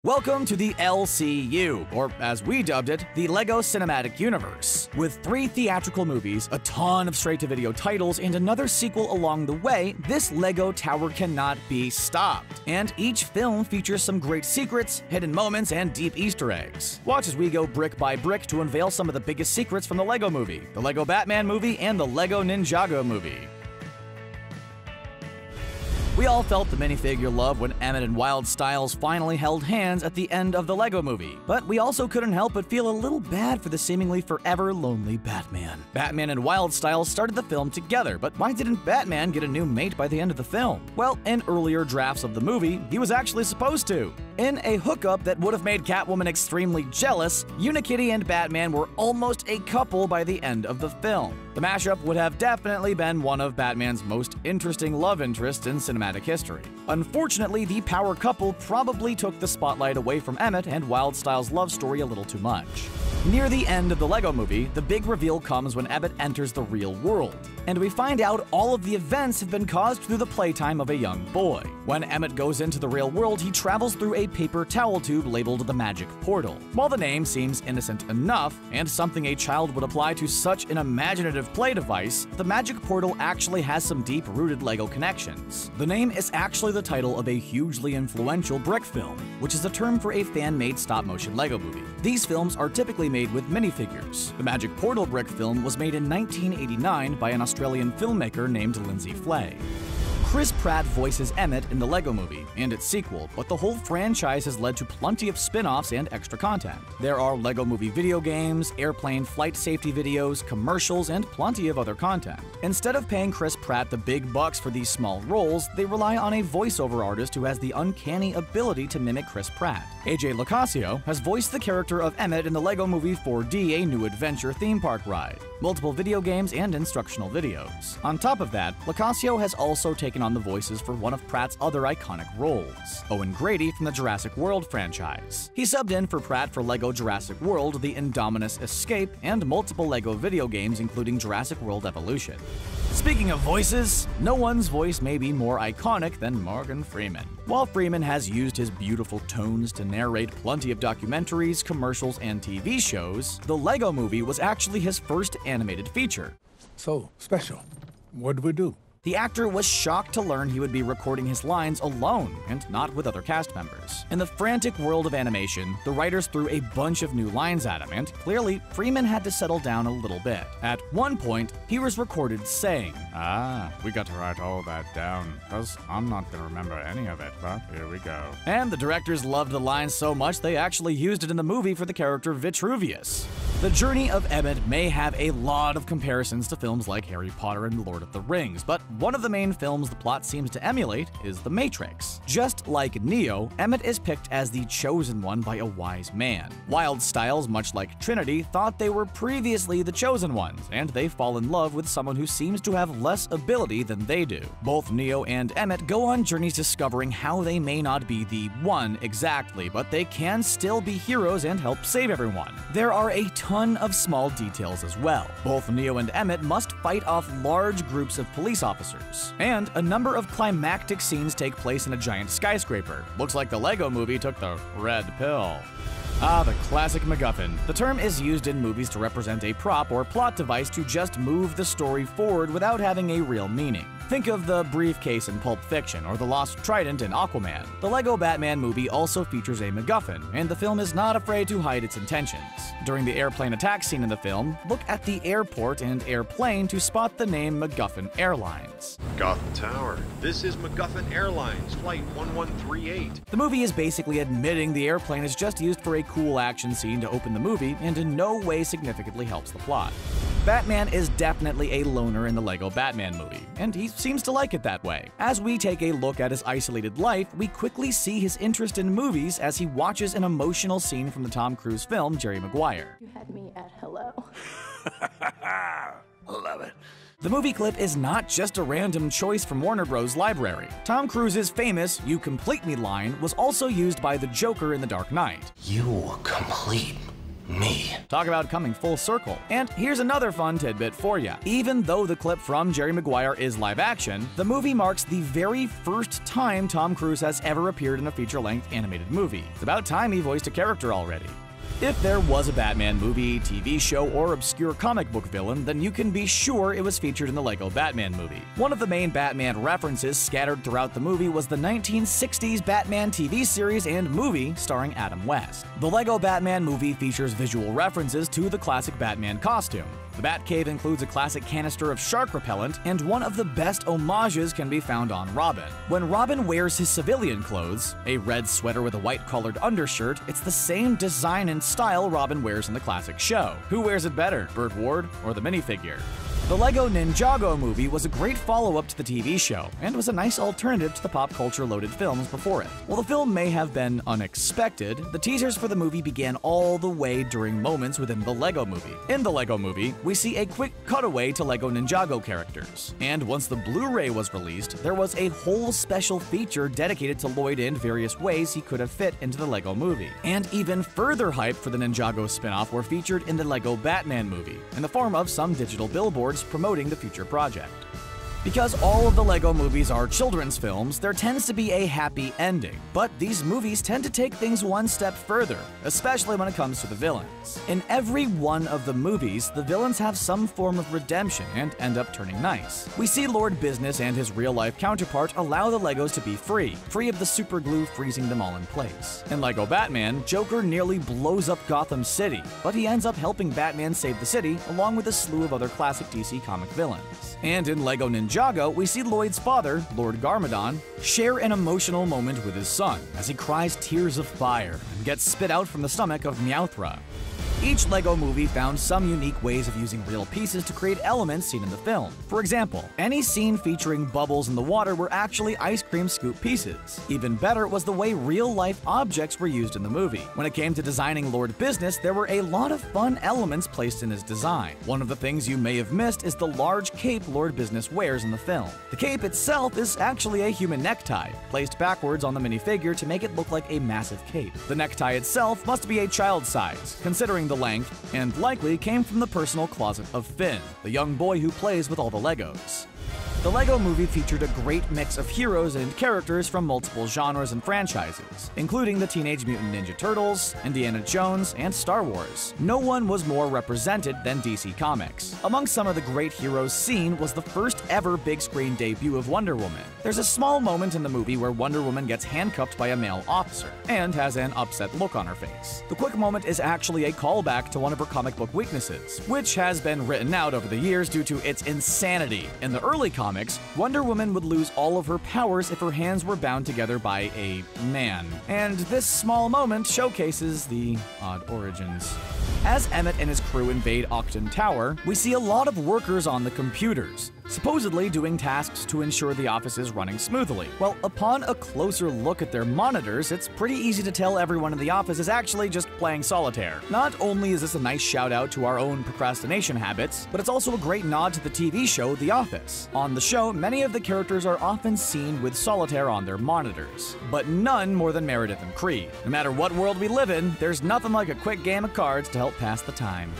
Welcome to the LCU, or as we dubbed it, the LEGO Cinematic Universe. With 3 theatrical movies, a ton of straight-to-video titles, and another sequel along the way, this LEGO tower cannot be stopped. And each film features some great secrets, hidden moments, and deep Easter eggs. Watch as we go brick by brick to unveil some of the biggest secrets from the LEGO Movie, the LEGO Batman movie, and the LEGO Ninjago movie. We all felt the minifigure love when Emmett and Wyldstyles finally held hands at the end of the LEGO Movie, but we also couldn't help but feel a little bad for the seemingly forever lonely Batman. Batman and Wyldstyles started the film together, but why didn't Batman get a new mate by the end of the film? Well, in earlier drafts of the movie, he was actually supposed to. In a hookup that would have made Catwoman extremely jealous, Unikitty and Batman were almost a couple by the end of the film. The mashup would have definitely been one of Batman's most interesting love interests in cinematic history. Unfortunately, the power couple probably took the spotlight away from Emmett and Wyldstyles' love story a little too much. Near the end of the LEGO Movie, the big reveal comes when Emmett enters the real world, and we find out all of the events have been caused through the playtime of a young boy. When Emmett goes into the real world, he travels through a paper towel tube labeled the Magic Portal. While the name seems innocent enough, and something a child would apply to such an imaginative play device, the Magic Portal actually has some deep-rooted LEGO connections. The name is actually the title of a hugely influential brick film, which is a term for a fan-made stop-motion LEGO movie. These films are typically made with minifigures. The Magic Portal brick film was made in 1989 by an Australian filmmaker named Lindsay Flay. Chris Pratt voices Emmett in the LEGO Movie and its sequel, but the whole franchise has led to plenty of spin-offs and extra content. There are LEGO Movie video games, airplane flight safety videos, commercials, and plenty of other content. Instead of paying Chris Pratt the big bucks for these small roles, they rely on a voiceover artist who has the uncanny ability to mimic Chris Pratt. AJ Locascio has voiced the character of Emmett in the LEGO Movie 4D, a new adventure theme park ride, multiple video games, and instructional videos. On top of that, Locascio has also taken on the voices for one of Pratt's other iconic roles, Owen Grady from the Jurassic World franchise. He subbed in for Pratt for LEGO Jurassic World: The Indominus Escape and multiple LEGO video games including Jurassic World Evolution. Speaking of voices, no one's voice may be more iconic than Morgan Freeman. While Freeman has used his beautiful tones to narrate plenty of documentaries, commercials, and TV shows, the LEGO Movie was actually his first animated feature. So, special. What do we do? The actor was shocked to learn he would be recording his lines alone and not with other cast members. In the frantic world of animation, the writers threw a bunch of new lines at him, and clearly, Freeman had to settle down a little bit. At one point, he was recorded saying, we got to write all that down, because I'm not gonna remember any of it, but here we go. And the directors loved the line so much they actually used it in the movie for the character Vitruvius. The journey of Emmett may have a lot of comparisons to films like Harry Potter and Lord of the Rings, but one of the main films the plot seems to emulate is The Matrix. Just like Neo, Emmett is picked as the chosen one by a wise man. Wyldstyles, much like Trinity, thought they were previously the chosen ones, and they fall in love with someone who seems to have less ability than they do. Both Neo and Emmett go on journeys discovering how they may not be the one exactly, but they can still be heroes and help save everyone. There are a ton of small details as well. Both Neo and Emmett must fight off large groups of police officers, and a number of climactic scenes take place in a giant skyscraper. Looks like the LEGO Movie took the red pill. The classic MacGuffin. The term is used in movies to represent a prop or plot device to just move the story forward without having a real meaning. Think of the briefcase in Pulp Fiction or the Lost Trident in Aquaman. The LEGO Batman movie also features a MacGuffin, and the film is not afraid to hide its intentions. During the airplane attack scene in the film, look at the airport and airplane to spot the name MacGuffin Airlines. Gotham Tower. This is MacGuffin Airlines, Flight 1138. The movie is basically admitting the airplane is just used for a cool action scene to open the movie and in no way significantly helps the plot. Batman is definitely a loner in the LEGO Batman movie, and he seems to like it that way. As we take a look at his isolated life, we quickly see his interest in movies as he watches an emotional scene from the Tom Cruise film Jerry Maguire. You had me at hello. Love it. The movie clip is not just a random choice from Warner Bros. library. Tom Cruise's famous "You complete me" line was also used by the Joker in The Dark Knight. You complete Me. Talk about coming full circle. And here's another fun tidbit for you. Even though the clip from Jerry Maguire is live action, the movie marks the very first time Tom Cruise has ever appeared in a feature-length animated movie. It's about time he voiced a character already. If there was a Batman movie, TV show, or obscure comic book villain, then you can be sure it was featured in the Lego Batman movie. One of the main Batman references scattered throughout the movie was the 1960s Batman TV series and movie starring Adam West. The Lego Batman movie features visual references to the classic Batman costume. The Batcave includes a classic canister of shark repellent, and one of the best homages can be found on Robin. When Robin wears his civilian clothes, a red sweater with a white-collared undershirt, it's the same design and style Robin wears in the classic show. Who wears it better, Burt Ward or the minifigure? The Lego Ninjago movie was a great follow-up to the TV show, and was a nice alternative to the pop culture-loaded films before it. While the film may have been unexpected, the teasers for the movie began all the way during moments within the Lego movie. In the Lego movie, we see a quick cutaway to Lego Ninjago characters, and once the Blu-ray was released, there was a whole special feature dedicated to Lloyd in various ways he could have fit into the Lego movie. And even further hype for the Ninjago spin-off were featured in the Lego Batman movie, in the form of some digital billboards promoting the future project. Because all of the Lego movies are children's films, there tends to be a happy ending. But these movies tend to take things one step further, especially when it comes to the villains. In every one of the movies, the villains have some form of redemption and end up turning nice. We see Lord Business and his real-life counterpart allow the Legos to be free of the super glue freezing them all in place. In Lego Batman, Joker nearly blows up Gotham City, but he ends up helping Batman save the city along with a slew of other classic DC comic villains. And in Lego Ninjago, we see Lloyd's father, Lord Garmadon, share an emotional moment with his son as he cries tears of fire and gets spit out from the stomach of Meowthra. Each Lego movie found some unique ways of using real pieces to create elements seen in the film. For example, any scene featuring bubbles in the water were actually ice cream scoop pieces. Even better was the way real-life objects were used in the movie. When it came to designing Lord Business, there were a lot of fun elements placed in his design. One of the things you may have missed is the large cape Lord Business wears in the film. The cape itself is actually a human necktie, placed backwards on the minifigure to make it look like a massive cape. The necktie itself must be a child size, considering the length, and likely came from the personal closet of Finn, the young boy who plays with all the Legos. The Lego movie featured a great mix of heroes and characters from multiple genres and franchises, including the Teenage Mutant Ninja Turtles, Indiana Jones, and Star Wars. No one was more represented than DC Comics. Among some of the great heroes seen was the first ever big screen debut of Wonder Woman. There's a small moment in the movie where Wonder Woman gets handcuffed by a male officer, and has an upset look on her face. The quick moment is actually a callback to one of her comic book weaknesses, which has been written out over the years due to its insanity. In the early comics, Wonder Woman would lose all of her powers if her hands were bound together by a man. And this small moment showcases the odd origins. As Emmett and his crew invade Octon Tower, we see a lot of workers on the computers, supposedly doing tasks to ensure the office is running smoothly. Well, upon a closer look at their monitors, it's pretty easy to tell everyone in the office is actually just playing solitaire. Not only is this a nice shout out to our own procrastination habits, but it's also a great nod to the TV show The Office. On the show, many of the characters are often seen with solitaire on their monitors, but none more than Meredith and Creed. No matter what world we live in, there's nothing like a quick game of cards to help pass the time.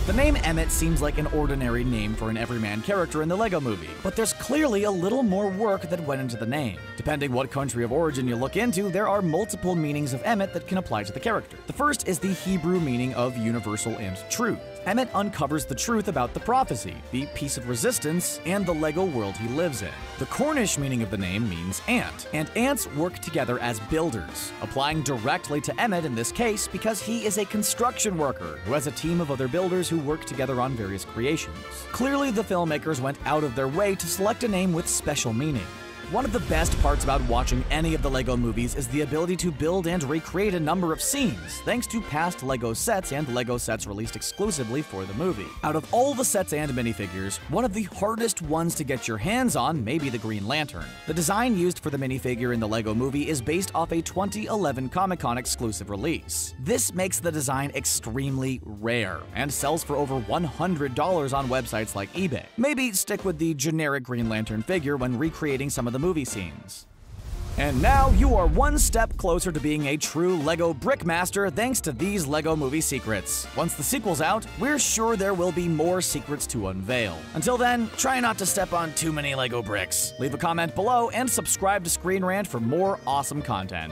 The name Emmett seems like an ordinary name for an everyman character in the Lego movie, but there's clearly a little more work that went into the name. Depending what country of origin you look into, there are multiple meanings of Emmett that can apply to the character. The first is the Hebrew meaning of universal and truth. Emmett uncovers the truth about the prophecy, the piece of resistance, and the Lego world he lives in. The Cornish meaning of the name means ant, and ants work together as builders, applying directly to Emmett in this case because he is a construction worker who has a team of other builders who work together on various creations. Clearly, the filmmakers went out of their way to select a name with special meaning. One of the best parts about watching any of the Lego movies is the ability to build and recreate a number of scenes, thanks to past Lego sets and Lego sets released exclusively for the movie. Out of all the sets and minifigures, one of the hardest ones to get your hands on may be the Green Lantern. The design used for the minifigure in the Lego movie is based off a 2011 Comic-Con exclusive release. This makes the design extremely rare, and sells for over $100 on websites like eBay. Maybe stick with the generic Green Lantern figure when recreating some of the movie scenes. And now you are one step closer to being a true LEGO brick master thanks to these LEGO Movie secrets. Once the sequel's out, we're sure there will be more secrets to unveil. Until then, try not to step on too many LEGO bricks. Leave a comment below and subscribe to Screen Rant for more awesome content.